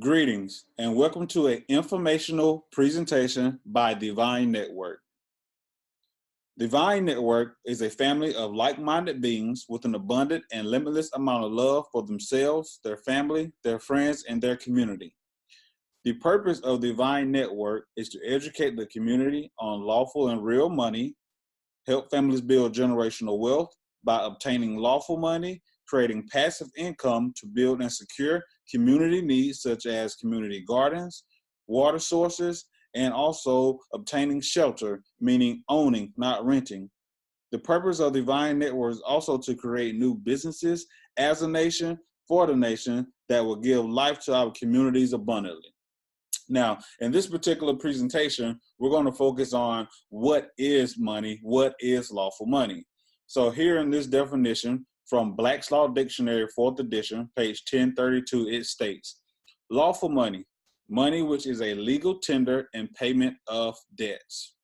Greetings and welcome to an informational presentation by Divine Network. Divine Network is a family of like-minded beings with an abundant and limitless amount of love for themselves, their family, their friends, and their community. The purpose of Divine Network is to educate the community on lawful and real money, help families build generational wealth by obtaining lawful money, creating passive income to build and secure community needs such as community gardens, water sources, and also obtaining shelter, meaning owning, not renting. The purpose of Divine Network is also to create new businesses as a nation for the nation that will give life to our communities abundantly. Now, in this particular presentation, we're going to focus on what is money, what is lawful money. So here in this definition from Black's Law Dictionary, 4th edition, page 1032, it states, lawful money, money which is a legal tender and payment of debts.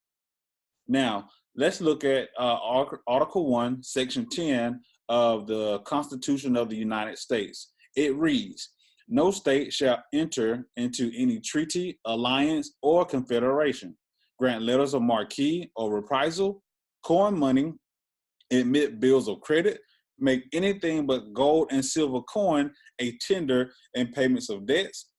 Now, let's look at Article 1, Section 10 of the Constitution of the United States. It reads, no state shall enter into any treaty, alliance, or confederation, grant letters of marque or reprisal, coin money, emit bills of credit, make anything but gold and silver coin a tender in payments of debts,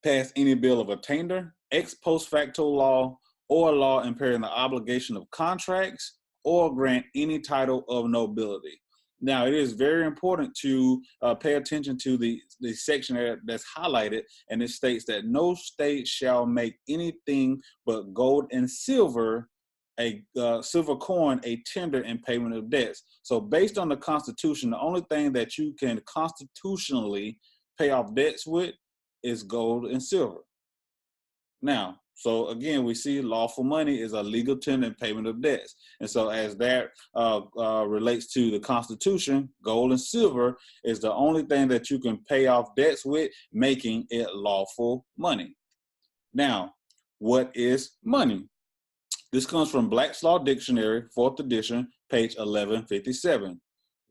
pass any bill of attainder, ex post facto law, or law impairing the obligation of contracts, or grant any title of nobility. Now, it is very important to pay attention to the section that's highlighted, and it states that no state shall make anything but gold and silver, a silver coin, a tender in payment of debts. So based on the Constitution, the only thing that you can constitutionally pay off debts with is gold and silver. Now, so again, we see lawful money is a legal tender and payment of debts. And so as that relates to the Constitution, gold and silver is the only thing that you can pay off debts with, making it lawful money. Now, what is money? This comes from Black's Law Dictionary, 4th edition, page 1157.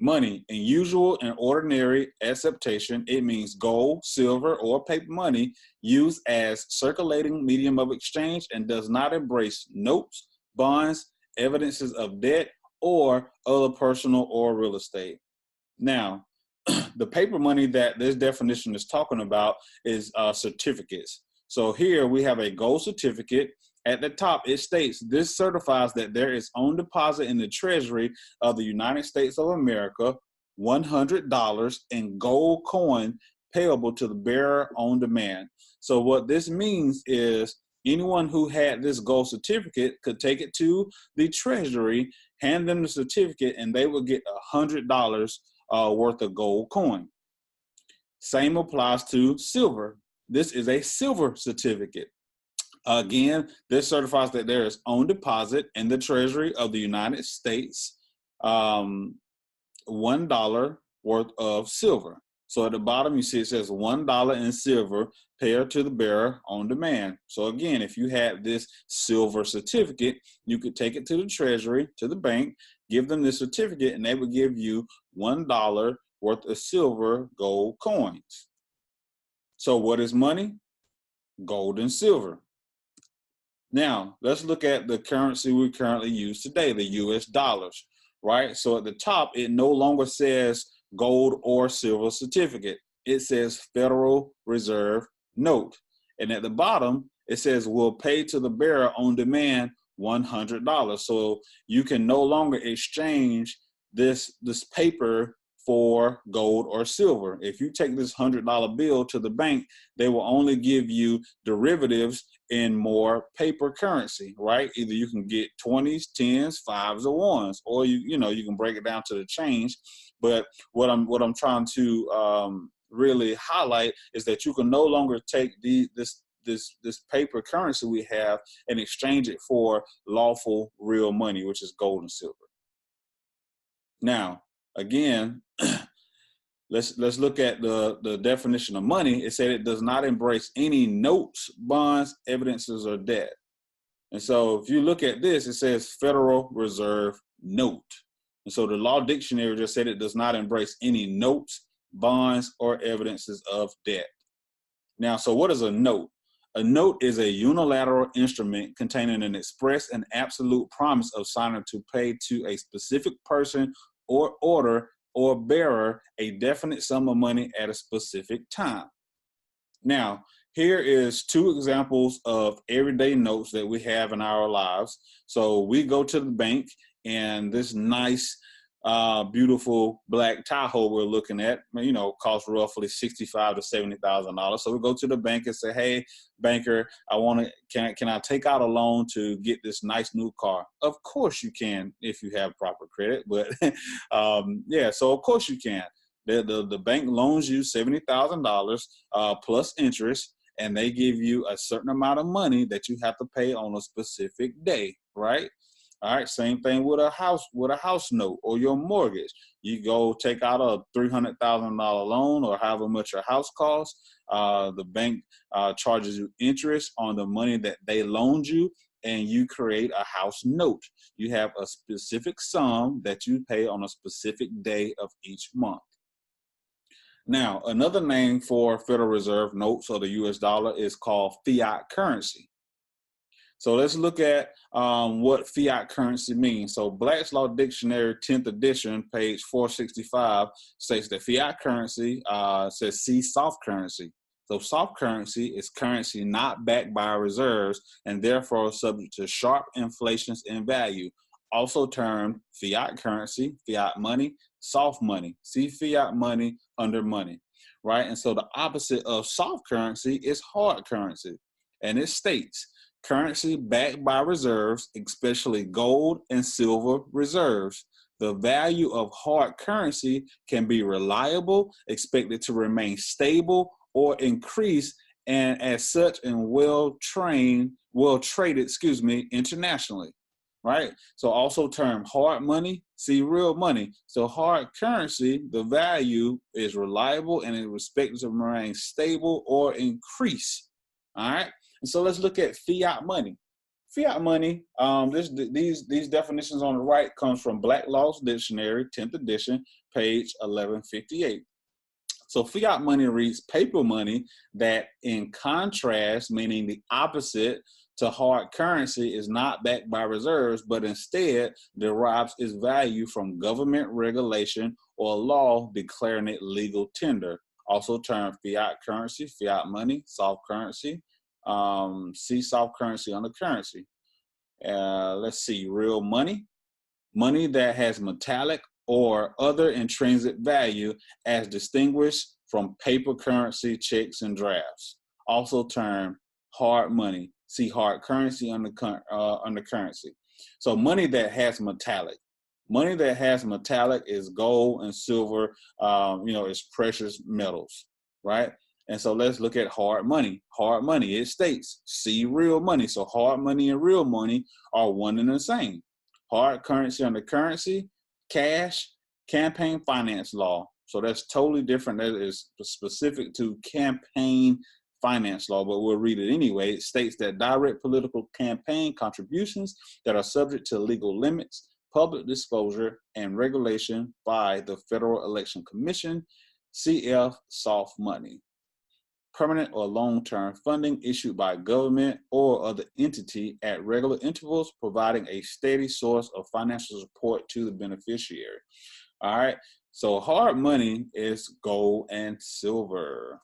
Money, in usual and ordinary acceptation, it means gold, silver, or paper money used as circulating medium of exchange and does not embrace notes, bonds, evidences of debt, or other personal or real estate. Now, the paper money that this definition is talking about is certificates. So here we have a gold certificate. At the top, it states, this certifies that there is on deposit in the Treasury of the United States of America $100 in gold coin payable to the bearer on demand. So what this means is anyone who had this gold certificate could take it to the Treasury, hand them the certificate, and they would get $100 worth of gold coin. Same applies to silver. This is a silver certificate. Again, this certifies that there is on deposit in the Treasury of the United States $1 worth of silver. So at the bottom, you see it says $1 in silver payable to the bearer on demand. So again, if you had this silver certificate, you could take it to the Treasury, to the bank, give them the certificate, and they would give you $1 worth of silver gold coins. So what is money? Gold and silver. Now, let's look at the currency we currently use today, the US dollars, right? So at the top, it no longer says gold or silver certificate. It says Federal Reserve note. And at the bottom, it says will pay to the bearer on demand $100. So you can no longer exchange this paper for gold or silver. If you take this $100 bill to the bank, they will only give you derivatives in more paper currency, right? Either you can get 20s, 10s, 5s, or 1s, or you can break it down to the change. But what I'm trying to really highlight is that you can no longer take this paper currency we have and exchange it for lawful real money, which is gold and silver. Now, again, let's look at the definition of money. It said it does not embrace any notes, bonds, evidences, or debt. And so if you look at this, it says Federal Reserve note. And so the Law Dictionary just said it does not embrace any notes, bonds, or evidences of debt. Now, so what is a note? A note is a unilateral instrument containing an express and absolute promise of signer to pay to a specific person or order or bearer a definite sum of money at a specific time. Now, here is two examples of everyday notes that we have in our lives. So we go to the bank, and this nice, beautiful black Tahoe we're looking at, you know, costs roughly $65,000 to $70,000. So we go to the bank and say, "Hey, banker, can I take out a loan to get this nice new car?" Of course you can, if you have proper credit. But yeah, so of course you can. The bank loans you $70,000 plus interest, and they give you a certain amount of money that you have to pay on a specific day, right? All right, same thing with a house note or your mortgage. You go take out a $300,000 loan or however much your house costs. The bank charges you interest on the money that they loaned you, and you create a house note. You have a specific sum that you pay on a specific day of each month. Now, another name for Federal Reserve notes or the US dollar is called fiat currency. So let's look at what fiat currency means. So Black's Law Dictionary, 10th edition, page 465, states that fiat currency says see soft currency. So soft currency is currency not backed by reserves and therefore subject to sharp inflations in value. Also termed fiat currency, fiat money, soft money. See fiat money under money, right? And so the opposite of soft currency is hard currency. And it states, currency backed by reserves, especially gold and silver reserves. The value of hard currency can be reliable, expected to remain stable or increase, and as such and well traded, internationally. Right? So also termed hard money, see real money. So hard currency, the value is reliable and is expected to remain stable or increase. All right. And so let's look at fiat money. Fiat money, these definitions on the right comes from Black Law's Dictionary, 10th edition, page 1158. So fiat money reads paper money that, in contrast, meaning the opposite to hard currency, is not backed by reserves, but instead derives its value from government regulation or law declaring it legal tender. Also termed fiat currency, fiat money, soft currency. See soft currency under currency. Let's see, real money. Money that has metallic or other intrinsic value as distinguished from paper currency, checks, and drafts. Also termed hard money. See hard currency under currency. So money that has metallic. Money that has metallic is gold and silver, is precious metals, right? And so let's look at hard money. Hard money, it states, see real money. So hard money and real money are one and the same. Hard currency under currency, cash, campaign finance law. So that's totally different. That is specific to campaign finance law, but we'll read it anyway. It states that direct political campaign contributions that are subject to legal limits, public disclosure, and regulation by the Federal Election Commission, CF soft money. Permanent or long-term funding issued by government or other entity at regular intervals, providing a steady source of financial support to the beneficiary. All right, so hard money is gold and silver.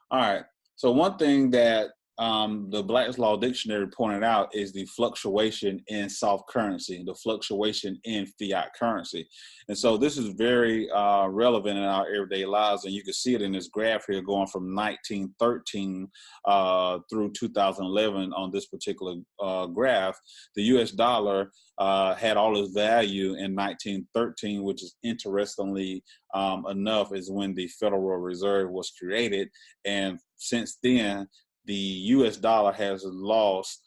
All right, so one thing that the Black's Law Dictionary pointed out is the fluctuation in soft currency, the fluctuation in fiat currency. And so this is very relevant in our everyday lives. And you can see it in this graph here going from 1913 through 2011 on this particular graph. The US dollar had all its value in 1913, which is interestingly enough is when the Federal Reserve was created. And since then, the US dollar has lost,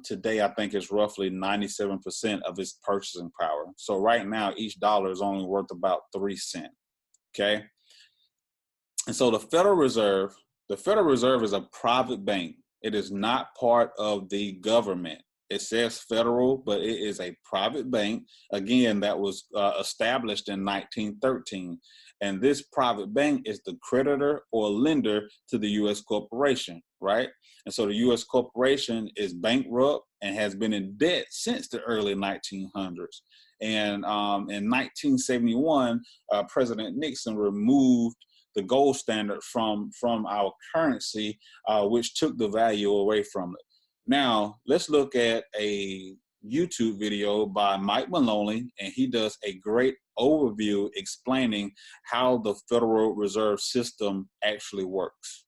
today I think it's roughly 97% of its purchasing power. So right now, each dollar is only worth about 3 cents, okay? And so the Federal Reserve is a private bank. It is not part of the government. It says federal, but it is a private bank, again, that was established in 1913. And this private bank is the creditor or lender to the U.S. corporation, right? And so the U.S. corporation is bankrupt and has been in debt since the early 1900s. And in 1971, President Nixon removed the gold standard from our currency, which took the value away from it. Now, let's look at a YouTube video by Mike Maloney, and he does a great overview explaining how the Federal Reserve System actually works.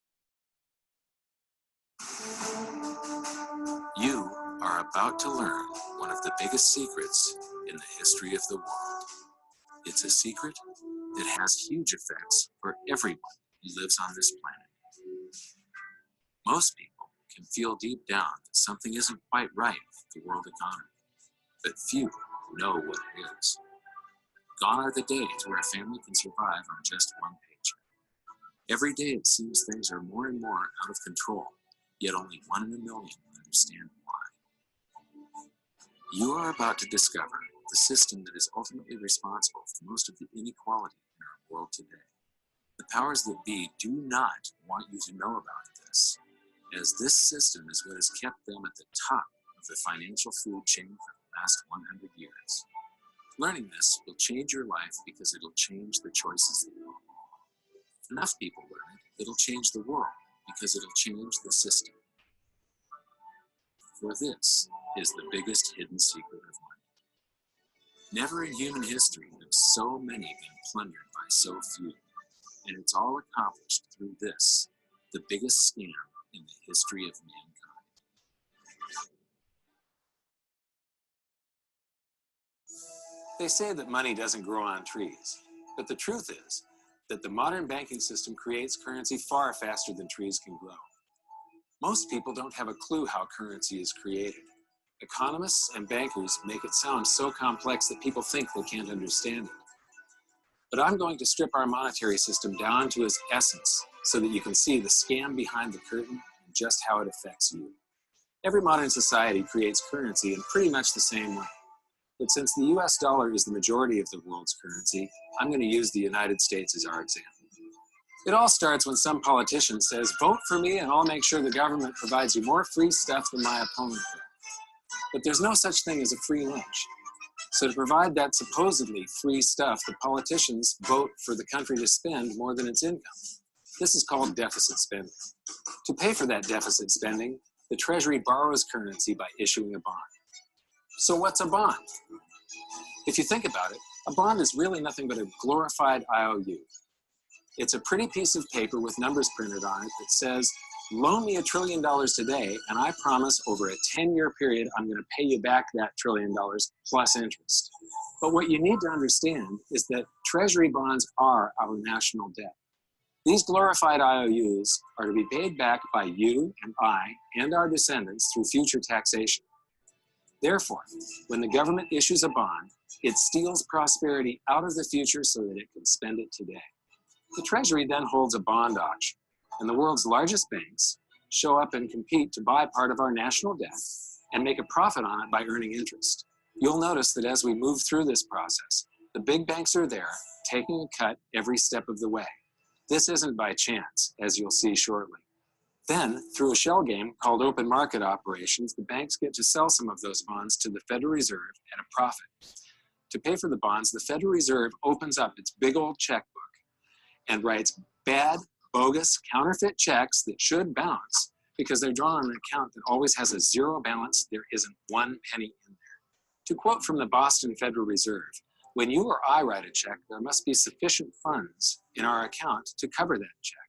You are about to learn one of the biggest secrets in the history of the world. It's a secret that has huge effects for everyone who lives on this planet. Most people can feel deep down that something isn't quite right with the world economy, but few know what it is. Gone are the days where a family can survive on just one paycheck. Every day it seems things are more and more out of control, yet only 1 in a million understand why. You are about to discover the system that is ultimately responsible for most of the inequality in our world today. The powers that be do not want you to know about this, as this system is what has kept them at the top of the financial food chain for the last 100 years. Learning this will change your life because it'll change the choices that you make. If enough people learn it, it'll change the world because it'll change the system. For this is the biggest hidden secret of money. Never in human history have so many been plundered by so few, and it's all accomplished through this, the biggest scam in the history of mankind. They say that money doesn't grow on trees, but the truth is that the modern banking system creates currency far faster than trees can grow. Most people don't have a clue how currency is created. Economists and bankers make it sound so complex that people think they can't understand it. But I'm going to strip our monetary system down to its essence so that you can see the scam behind the curtain and just how it affects you. Every modern society creates currency in pretty much the same way. But since the US dollar is the majority of the world's currency, I'm going to use the United States as our example. It all starts when some politician says, vote for me and I'll make sure the government provides you more free stuff than my opponent will. But there's no such thing as a free lunch. So to provide that supposedly free stuff, the politicians vote for the country to spend more than its income. This is called deficit spending. To pay for that deficit spending, the Treasury borrows currency by issuing a bond. So what's a bond? If you think about it, a bond is really nothing but a glorified IOU. It's a pretty piece of paper with numbers printed on it that says, loan me $1 trillion today, and I promise over a 10-year period, I'm going to pay you back that $1 trillion plus interest. But what you need to understand is that Treasury bonds are our national debt. These glorified IOUs are to be paid back by you and I and our descendants through future taxation. Therefore, when the government issues a bond, it steals prosperity out of the future so that it can spend it today. The Treasury then holds a bond auction, and the world's largest banks show up and compete to buy part of our national debt and make a profit on it by earning interest. You'll notice that as we move through this process, the big banks are there, taking a cut every step of the way. This isn't by chance, as you'll see shortly. Then, through a shell game called open market operations, the banks get to sell some of those bonds to the Federal Reserve at a profit. To pay for the bonds, the Federal Reserve opens up its big old checkbook and writes bad, bogus, counterfeit checks that should bounce because they're drawn on an account that always has a zero balance. There isn't one penny in there. To quote from the Boston Federal Reserve, when you or I write a check, there must be sufficient funds in our account to cover that check.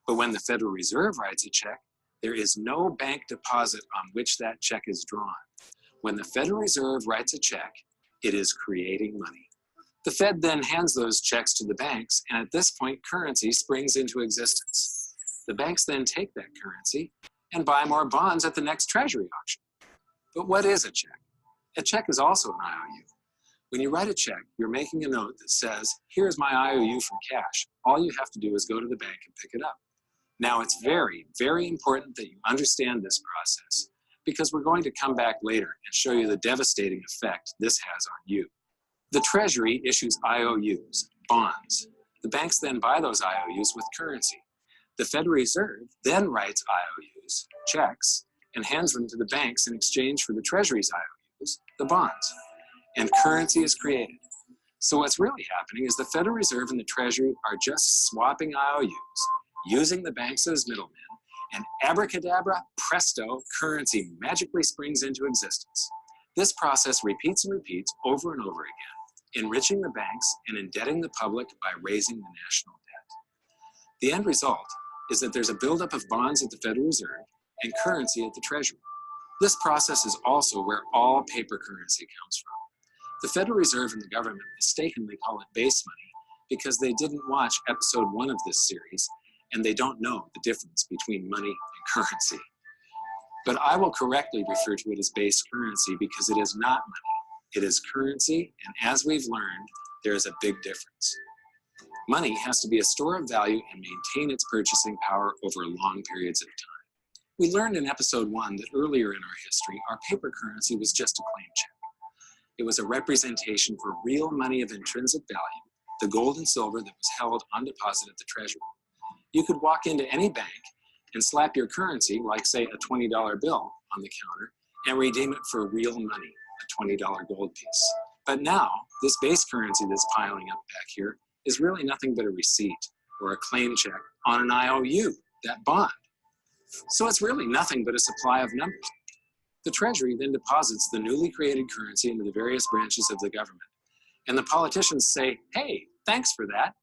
But when the Federal Reserve writes a check, there is no bank deposit on which that check is drawn. When the Federal Reserve writes a check, it is creating money. The Fed then hands those checks to the banks, and at this point, currency springs into existence. The banks then take that currency and buy more bonds at the next Treasury auction. But what is a check? A check is also an IOU. When you write a check, you're making a note that says, here's my IOU for cash. All you have to do is go to the bank and pick it up. Now, it's very, very important that you understand this process because we're going to come back later and show you the devastating effect this has on you. The Treasury issues IOUs, bonds. The banks then buy those IOUs with currency. The Federal Reserve then writes IOUs, checks, and hands them to the banks in exchange for the Treasury's IOUs, the bonds. And currency is created. So what's really happening is the Federal Reserve and the Treasury are just swapping IOUs, using the banks as middlemen, and abracadabra, presto, currency magically springs into existence. This process repeats and repeats over and over again, enriching the banks and indebting the public by raising the national debt. The end result is that there's a buildup of bonds at the Federal Reserve and currency at the Treasury. This process is also where all paper currency comes from. The Federal Reserve and the government mistakenly call it base money because they didn't watch episode 1 of this series and they don't know the difference between money and currency. But I will correctly refer to it as base currency because it is not money. It is currency, and as we've learned, there is a big difference. Money has to be a store of value and maintain its purchasing power over long periods of time. We learned in episode 1 that earlier in our history, our paper currency was just a claim check. It was a representation for real money of intrinsic value, the gold and silver that was held on deposit at the Treasury. You could walk into any bank and slap your currency, like say a $20 bill, on the counter and redeem it for real money, a $20 gold piece. But now, this base currency that's piling up back here is really nothing but a receipt or a claim check on an IOU, that bond. So it's really nothing but a supply of numbers. The Treasury then deposits the newly created currency into the various branches of the government. And the politicians say, hey, thanks for that.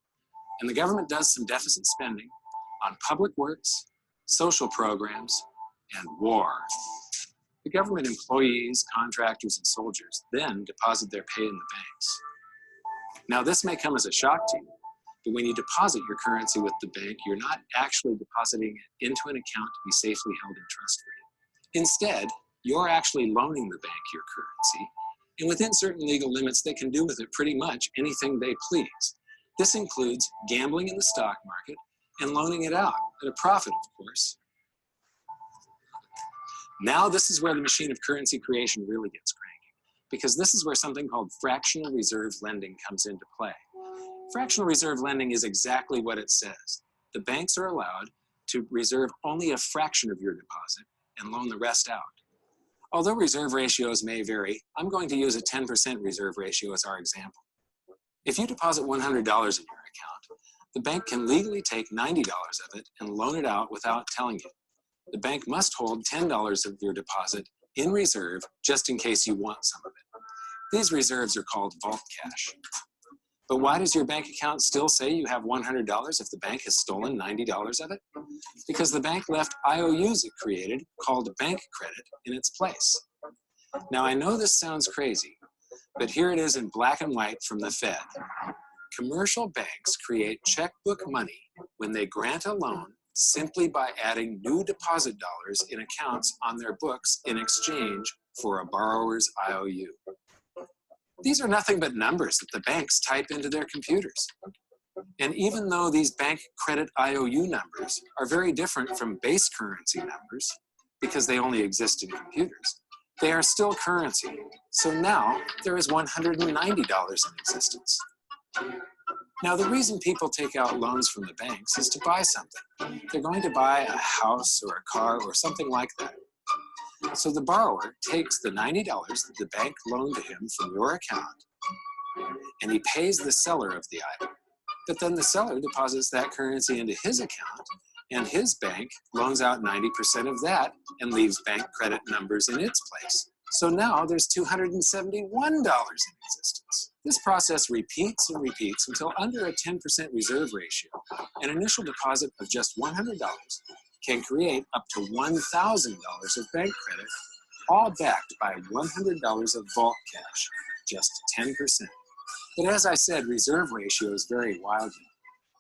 And the government does some deficit spending on public works, social programs, and war. The government employees, contractors, and soldiers then deposit their pay in the banks. Now, this may come as a shock to you, but when you deposit your currency with the bank, you're not actually depositing it into an account to be safely held in trust for you. Instead, you're actually loaning the bank your currency, and within certain legal limits, they can do with it pretty much anything they please. This includes gambling in the stock market and loaning it out at a profit, of course. Now this is where the machine of currency creation really gets cranky, because this is where something called fractional reserve lending comes into play. Fractional reserve lending is exactly what it says. The banks are allowed to reserve only a fraction of your deposit and loan the rest out. Although reserve ratios may vary, I'm going to use a 10% reserve ratio as our example. If you deposit $100 in your account, the bank can legally take $90 of it and loan it out without telling you. The bank must hold $10 of your deposit in reserve just in case you want some of it. These reserves are called vault cash. But why does your bank account still say you have $100 if the bank has stolen $90 of it? Because the bank left IOUs it created called bank credit in its place. Now I know this sounds crazy, but here it is in black and white from the Fed. Commercial banks create checkbook money when they grant a loan simply by adding new deposit dollars in accounts on their books in exchange for a borrower's IOU. These are nothing but numbers that the banks type into their computers. And even though these bank credit IOU numbers are very different from base currency numbers, because they only exist in computers, they are still currency. So now there is $190 in existence. Now the reason people take out loans from the banks is to buy something. They're going to buy a house or a car or something like that. So the borrower takes the $90 that the bank loaned to him from your account, and he pays the seller of the item. But then the seller deposits that currency into his account, and his bank loans out 90% of that and leaves bank credit numbers in its place. So now there's $271 in existence. This process repeats and repeats until under a 10% reserve ratio, an initial deposit of just $100 can create up to $1,000 of bank credit, all backed by $100 of vault cash, just 10%. But as I said, reserve ratios vary wildly.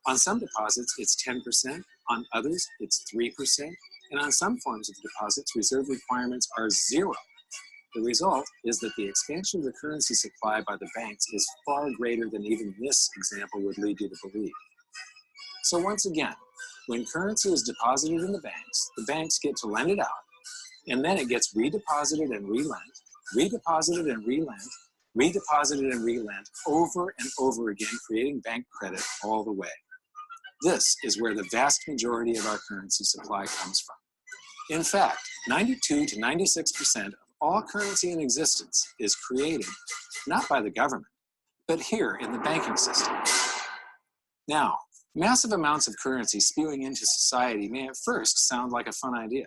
On some deposits, it's 10%, on others, it's 3%, and on some forms of deposits, reserve requirements are 0. The result is that the expansion of the currency supply by the banks is far greater than even this example would lead you to believe. So once again, when currency is deposited in the banks get to lend it out, and then it gets redeposited and relent, redeposited and relent, redeposited and relent over and over again, creating bank credit all the way. This is where the vast majority of our currency supply comes from. In fact, 92 to 96% of all currency in existence is created not by the government, but here in the banking system. Now, massive amounts of currency spewing into society may at first sound like a fun idea.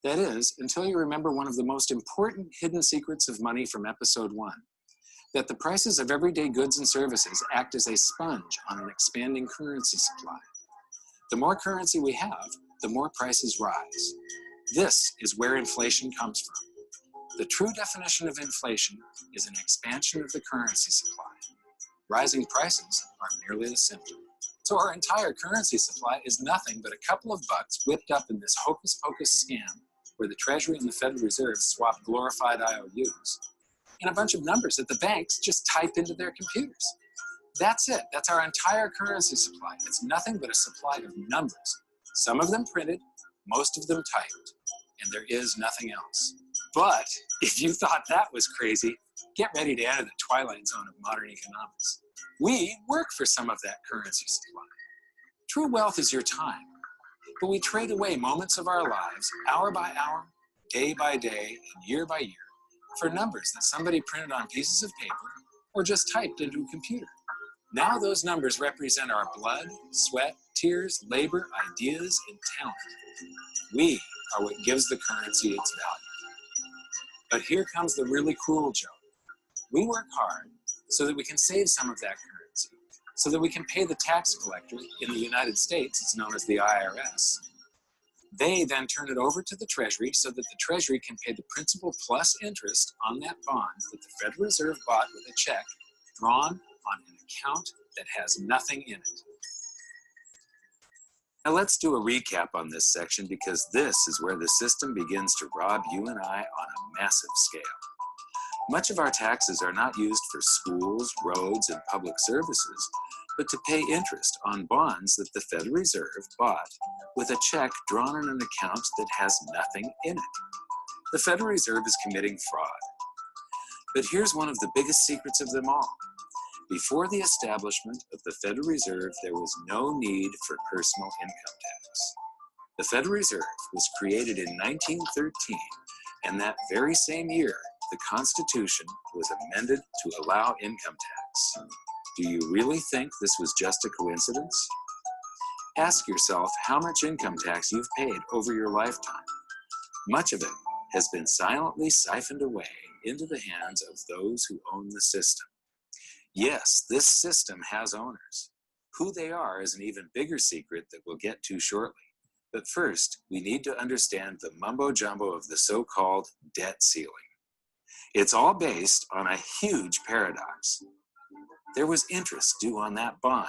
That is, until you remember one of the most important hidden secrets of money from episode 1, that the prices of everyday goods and services act as a sponge on an expanding currency supply. The more currency we have, the more prices rise. This is where inflation comes from. The true definition of inflation is an expansion of the currency supply. Rising prices are merely a symptom. So our entire currency supply is nothing but a couple of bucks whipped up in this hocus-pocus scam where the Treasury and the Federal Reserve swap glorified IOUs, and a bunch of numbers that the banks just type into their computers. That's it. That's our entire currency supply. It's nothing but a supply of numbers. Some of them printed, most of them typed, and there is nothing else. But if you thought that was crazy, get ready to enter the twilight zone of modern economics. We work for some of that currency supply. True wealth is your time, but we trade away moments of our lives, hour by hour, day by day, and year by year, for numbers that somebody printed on pieces of paper or just typed into a computer. Now those numbers represent our blood, sweat, tears, labor, ideas, and talent. We are what gives the currency its value. But here comes the really cruel joke. We work hard so that we can save some of that currency, so that we can pay the tax collector. In the United States, it's known as the IRS. They then turn it over to the Treasury so that the Treasury can pay the principal plus interest on that bond that the Federal Reserve bought with a check drawn on an account that has nothing in it. Now let's do a recap on this section, because this is where the system begins to rob you and I on a massive scale. Much of our taxes are not used for schools, roads, and public services, but to pay interest on bonds that the Federal Reserve bought with a check drawn on an account that has nothing in it. The Federal Reserve is committing fraud. But here's one of the biggest secrets of them all. Before the establishment of the Federal Reserve, there was no need for personal income tax. The Federal Reserve was created in 1913, and that very same year, the Constitution was amended to allow income tax. Do you really think this was just a coincidence? Ask yourself how much income tax you've paid over your lifetime. Much of it has been silently siphoned away into the hands of those who own the system. Yes, this system has owners. Who they are is an even bigger secret that we'll get to shortly. But first, we need to understand the mumbo-jumbo of the so-called debt ceiling. It's all based on a huge paradox. There was interest due on that bond,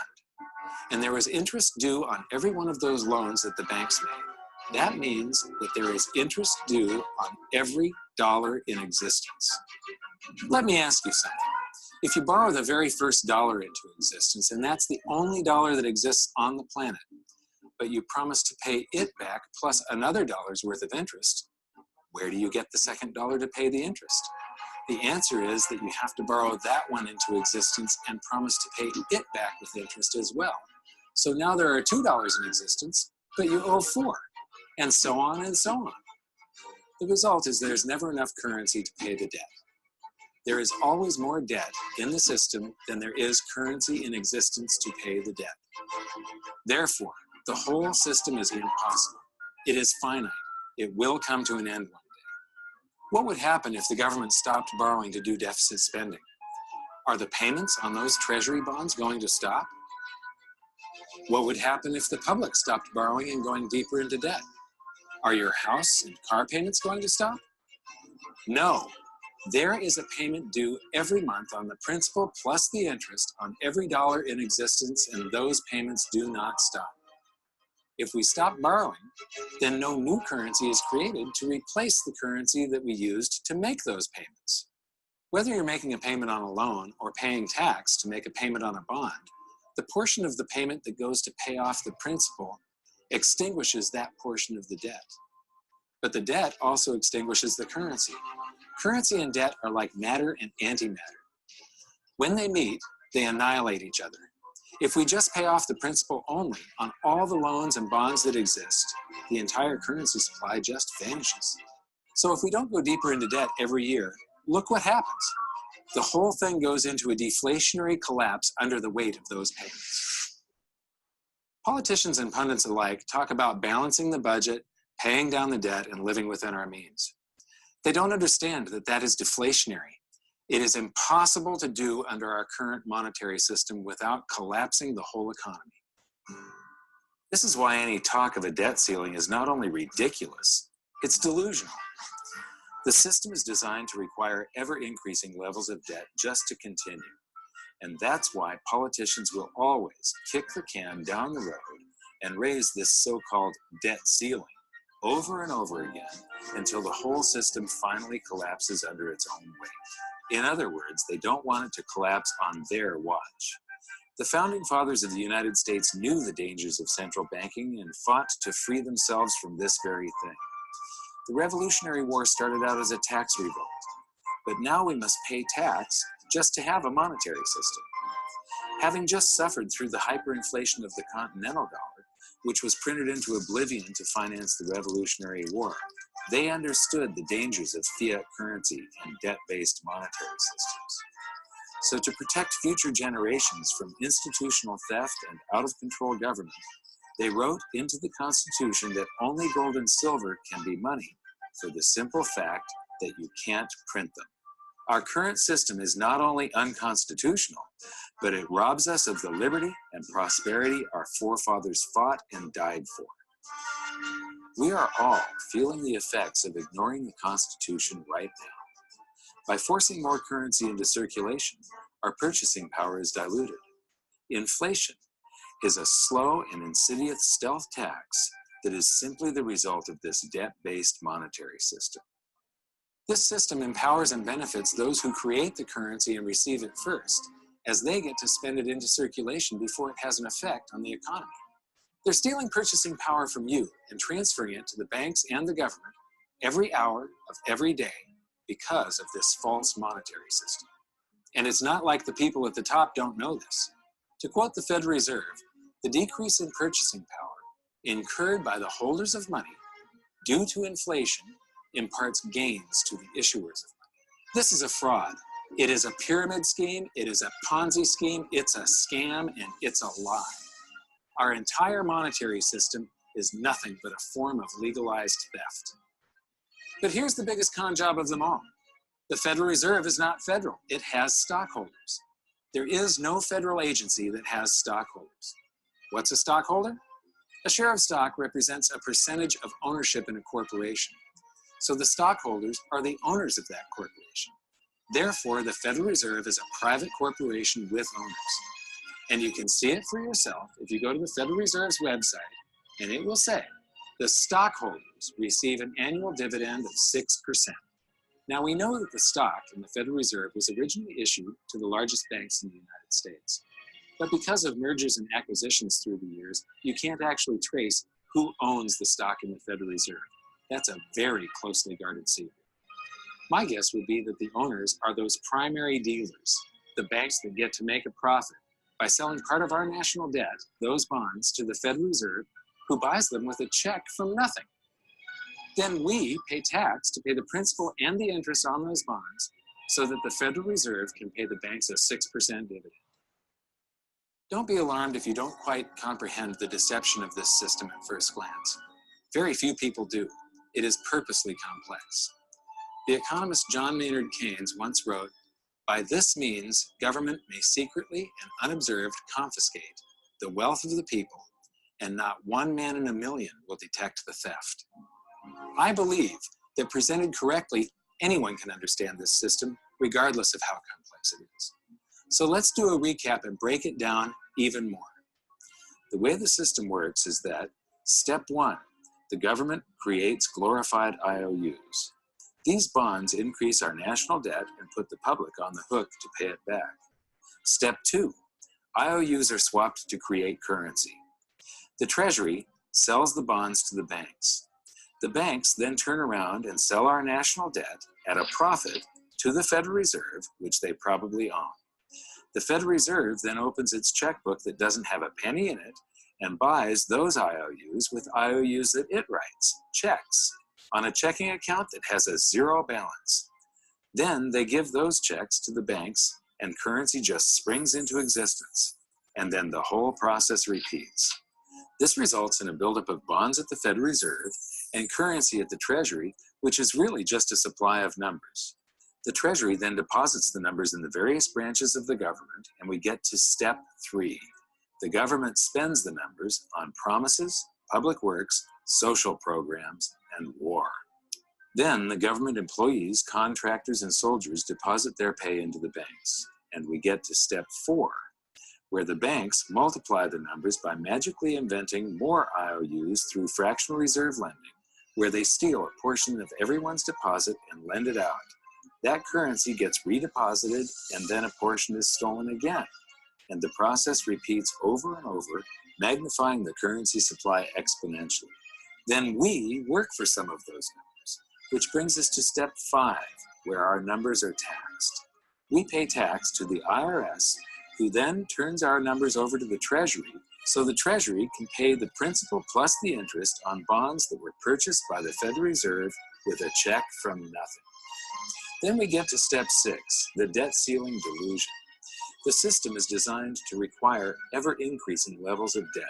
and there was interest due on every one of those loans that the banks made. That means that there is interest due on every dollar in existence. Let me ask you something. If you borrow the very first dollar into existence, and that's the only dollar that exists on the planet, but you promise to pay it back plus another dollar's worth of interest, where do you get the second dollar to pay the interest? The answer is that you have to borrow that one into existence and promise to pay it back with interest as well. So now there are $2 in existence, but you owe $4, and so on and so on. The result is there's never enough currency to pay the debt. There is always more debt in the system than there is currency in existence to pay the debt. Therefore, the whole system is impossible. It is finite. It will come to an end one day. What would happen if the government stopped borrowing to do deficit spending? Are the payments on those treasury bonds going to stop? What would happen if the public stopped borrowing and going deeper into debt? Are your house and car payments going to stop? No. There is a payment due every month on the principal plus the interest on every dollar in existence, and those payments do not stop. If we stop borrowing, then no new currency is created to replace the currency that we used to make those payments. Whether you're making a payment on a loan or paying tax to make a payment on a bond, the portion of the payment that goes to pay off the principal extinguishes that portion of the debt. But the debt also extinguishes the currency. Currency and debt are like matter and antimatter. When they meet, they annihilate each other. If we just pay off the principal only on all the loans and bonds that exist, the entire currency supply just vanishes. So if we don't go deeper into debt every year, look what happens. The whole thing goes into a deflationary collapse under the weight of those payments. Politicians and pundits alike talk about balancing the budget, paying down the debt, and living within our means. They don't understand that that is deflationary. It is impossible to do under our current monetary system without collapsing the whole economy. This is why any talk of a debt ceiling is not only ridiculous, it's delusional. The system is designed to require ever-increasing levels of debt just to continue. And that's why politicians will always kick the can down the road and raise this so-called debt ceiling over and over again until the whole system finally collapses under its own weight. In other words, they don't want it to collapse on their watch. The founding fathers of the United States knew the dangers of central banking and fought to free themselves from this very thing. The Revolutionary War started out as a tax revolt, but now we must pay tax just to have a monetary system. Having just suffered through the hyperinflation of the Continental Dollar, which was printed into oblivion to finance the Revolutionary War, they understood the dangers of fiat currency and debt-based monetary systems. So to protect future generations from institutional theft and out-of-control government, they wrote into the Constitution that only gold and silver can be money for the simple fact that you can't print them. Our current system is not only unconstitutional, but it robs us of the liberty and prosperity our forefathers fought and died for. We are all feeling the effects of ignoring the Constitution right now. By forcing more currency into circulation, our purchasing power is diluted. Inflation is a slow and insidious stealth tax that is simply the result of this debt-based monetary system. This system empowers and benefits those who create the currency and receive it first, as they get to spend it into circulation before it has an effect on the economy. They're stealing purchasing power from you and transferring it to the banks and the government every hour of every day because of this false monetary system. And it's not like the people at the top don't know this. To quote the Federal Reserve, the decrease in purchasing power incurred by the holders of money due to inflation imparts gains to the issuers of money. This is a fraud. It is a pyramid scheme, it is a Ponzi scheme, it's a scam, and it's a lie. Our entire monetary system is nothing but a form of legalized theft. But here's the biggest con job of them all. The Federal Reserve is not federal, it has stockholders. There is no federal agency that has stockholders. What's a stockholder? A share of stock represents a percentage of ownership in a corporation. So the stockholders are the owners of that corporation. Therefore, the Federal Reserve is a private corporation with owners. And you can see it for yourself if you go to the Federal Reserve's website, and it will say the stockholders receive an annual dividend of 6%. Now, we know that the stock in the Federal Reserve was originally issued to the largest banks in the United States. But because of mergers and acquisitions through the years, you can't actually trace who owns the stock in the Federal Reserve. That's a very closely guarded secret. My guess would be that the owners are those primary dealers, the banks that get to make a profit by selling part of our national debt, those bonds, to the Federal Reserve, who buys them with a check from nothing. Then we pay tax to pay the principal and the interest on those bonds so that the Federal Reserve can pay the banks a 6% dividend. Don't be alarmed if you don't quite comprehend the deception of this system at first glance. Very few people do. It is purposely complex. The economist John Maynard Keynes once wrote, "By this means, government may secretly and unobserved confiscate the wealth of the people, and not one man in a million will detect the theft." I believe that presented correctly, anyone can understand this system, regardless of how complex it is. So let's do a recap and break it down even more. The way the system works is that, step one, the government creates glorified IOUs. These bonds increase our national debt and put the public on the hook to pay it back. Step two, IOUs are swapped to create currency. The Treasury sells the bonds to the banks. The banks then turn around and sell our national debt at a profit to the Federal Reserve, which they probably own. The Federal Reserve then opens its checkbook that doesn't have a penny in it and buys those IOUs with IOUs that it writes, checks, on a checking account that has a zero balance. Then they give those checks to the banks and currency just springs into existence. And then the whole process repeats. This results in a buildup of bonds at the Federal Reserve and currency at the Treasury, which is really just a supply of numbers. The Treasury then deposits the numbers in the various branches of the government, and we get to step 3. The government spends the numbers on promises, public works, social programs, and war. Then the government employees, contractors, and soldiers deposit their pay into the banks, and we get to step 4, where the banks multiply the numbers by magically inventing more IOUs through fractional reserve lending, where they steal a portion of everyone's deposit and lend it out. That currency gets redeposited, and then a portion is stolen again. And the process repeats over and over, magnifying the currency supply exponentially. Then we work for some of those numbers, which brings us to step 5, where our numbers are taxed. We pay tax to the IRS, who then turns our numbers over to the Treasury, so the Treasury can pay the principal plus the interest on bonds that were purchased by the Federal Reserve with a check from nothing. Then we get to step 6, the debt ceiling delusion. The system is designed to require ever-increasing levels of debt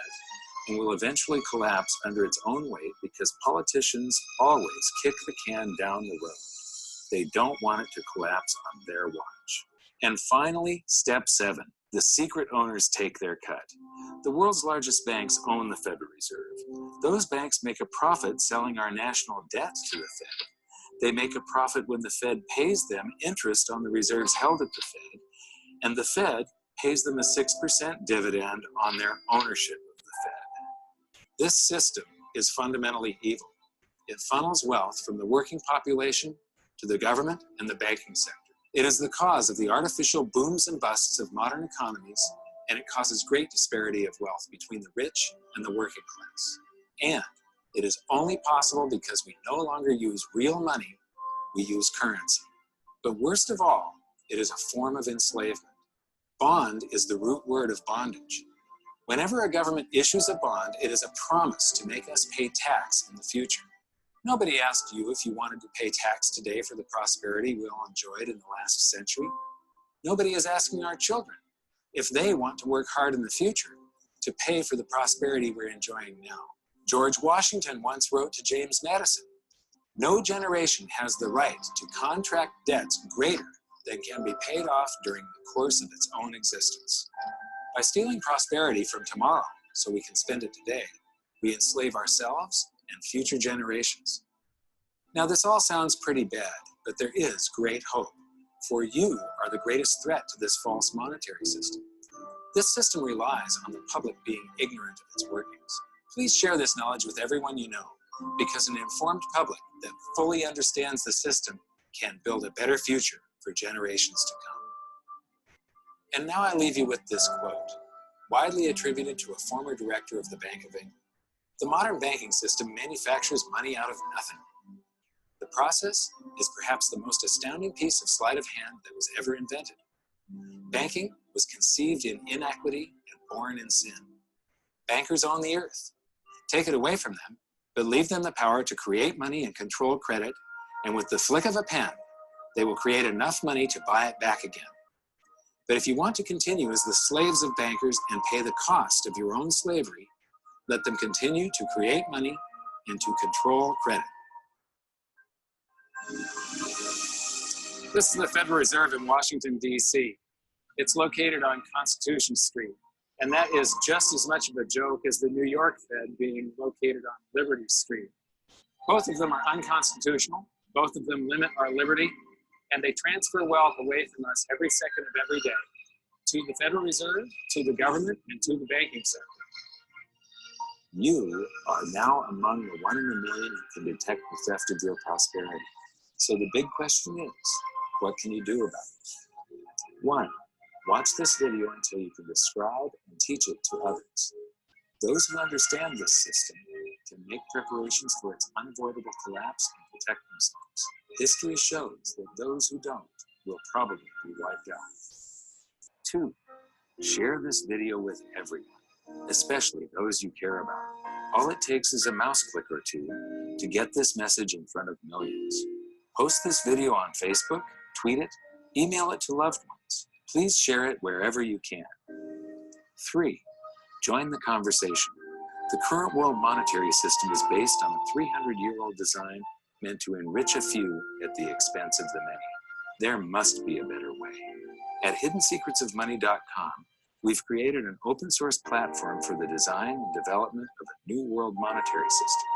and will eventually collapse under its own weight because politicians always kick the can down the road. They don't want it to collapse on their watch. And finally, step 7, the secret owners take their cut. The world's largest banks own the Federal Reserve. Those banks make a profit selling our national debt to the Fed. They make a profit when the Fed pays them interest on the reserves held at the Fed, and the Fed pays them a 6% dividend on their ownership of the Fed. This system is fundamentally evil. It funnels wealth from the working population to the government and the banking sector. It is the cause of the artificial booms and busts of modern economies, and it causes great disparity of wealth between the rich and the working class. And it is only possible because we no longer use real money, we use currency. But worst of all, it is a form of enslavement. Bond is the root word of bondage. Whenever a government issues a bond, it is a promise to make us pay tax in the future. Nobody asked you if you wanted to pay tax today for the prosperity we all enjoyed in the last century. Nobody is asking our children if they want to work hard in the future to pay for the prosperity we're enjoying now. George Washington once wrote to James Madison, "No generation has the right to contract debts greater than can be paid off during the course of its own existence." By stealing prosperity from tomorrow so we can spend it today, we enslave ourselves and future generations. Now, this all sounds pretty bad, but there is great hope, for you are the greatest threat to this false monetary system. This system relies on the public being ignorant of its workings. Please share this knowledge with everyone you know, because an informed public that fully understands the system can build a better future for generations to come. And now I leave you with this quote, widely attributed to a former director of the Bank of England. The modern banking system manufactures money out of nothing. The process is perhaps the most astounding piece of sleight of hand that was ever invented. Banking was conceived in inequity and born in sin. Bankers own the earth. Take it away from them, but leave them the power to create money and control credit, and with the flick of a pen, they will create enough money to buy it back again. But if you want to continue as the slaves of bankers and pay the cost of your own slavery, let them continue to create money and to control credit. This is the Federal Reserve in Washington, D.C. It's located on Constitution Street, and that is just as much of a joke as the New York Fed being located on Liberty Street. Both of them are unconstitutional, both of them limit our liberty, and they transfer wealth away from us every second of every day, to the Federal Reserve, to the government, and to the banking sector. You are now among the 1 in a million who can detect the theft of your prosperity. So the big question is, what can you do about it? 1, watch this video until you can describe and teach it to others. Those who understand this system can make preparations for its unavoidable collapse and protect themselves. History shows that those who don't will probably be wiped out. 2, Share this video with everyone, especially those you care about. All it takes is a mouse click or two to get this message in front of millions. Post this video on Facebook, tweet it, email it to loved ones. Please share it wherever you can. 3. Join the conversation. The current world monetary system is based on a 300-year-old design meant to enrich a few at the expense of the many. There must be a better way. At hiddensecretsofmoney.com, we've created an open source platform for the design and development of a new world monetary system.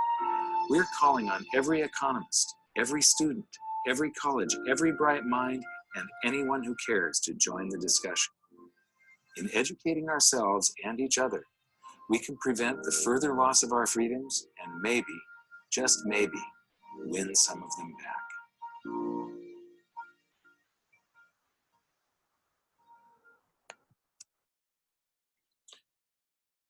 We're calling on every economist, every student, every college, every bright mind, and anyone who cares to join the discussion. In educating ourselves and each other, we can prevent the further loss of our freedoms and maybe, just maybe, win some of them back.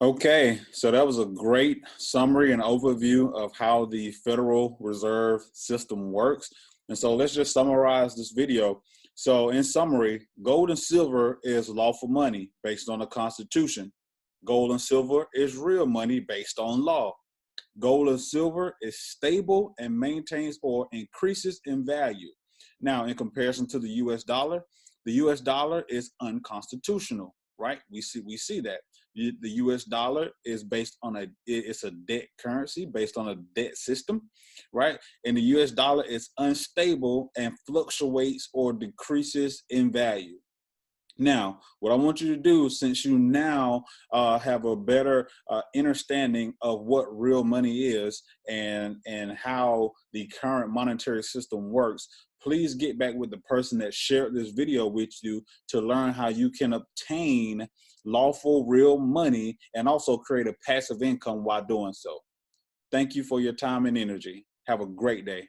Okay, so that was a great summary and overview of how the Federal Reserve System works. And so let's just summarize this video. So in summary, gold and silver is lawful money based on the Constitution. Gold and silver is real money based on law. Gold and silver is stable and maintains or increases in value. Now, in comparison to the US dollar is unconstitutional, right? We see that. The US dollar is based on it's a debt currency based on a debt system, right? And the US dollar is unstable and fluctuates or decreases in value. Now, what I want you to do, since you now have a better understanding of what real money is and how the current monetary system works, please get back with the person that shared this video with you to learn how you can obtain lawful real money and also create a passive income while doing so. Thank you for your time and energy. Have a great day.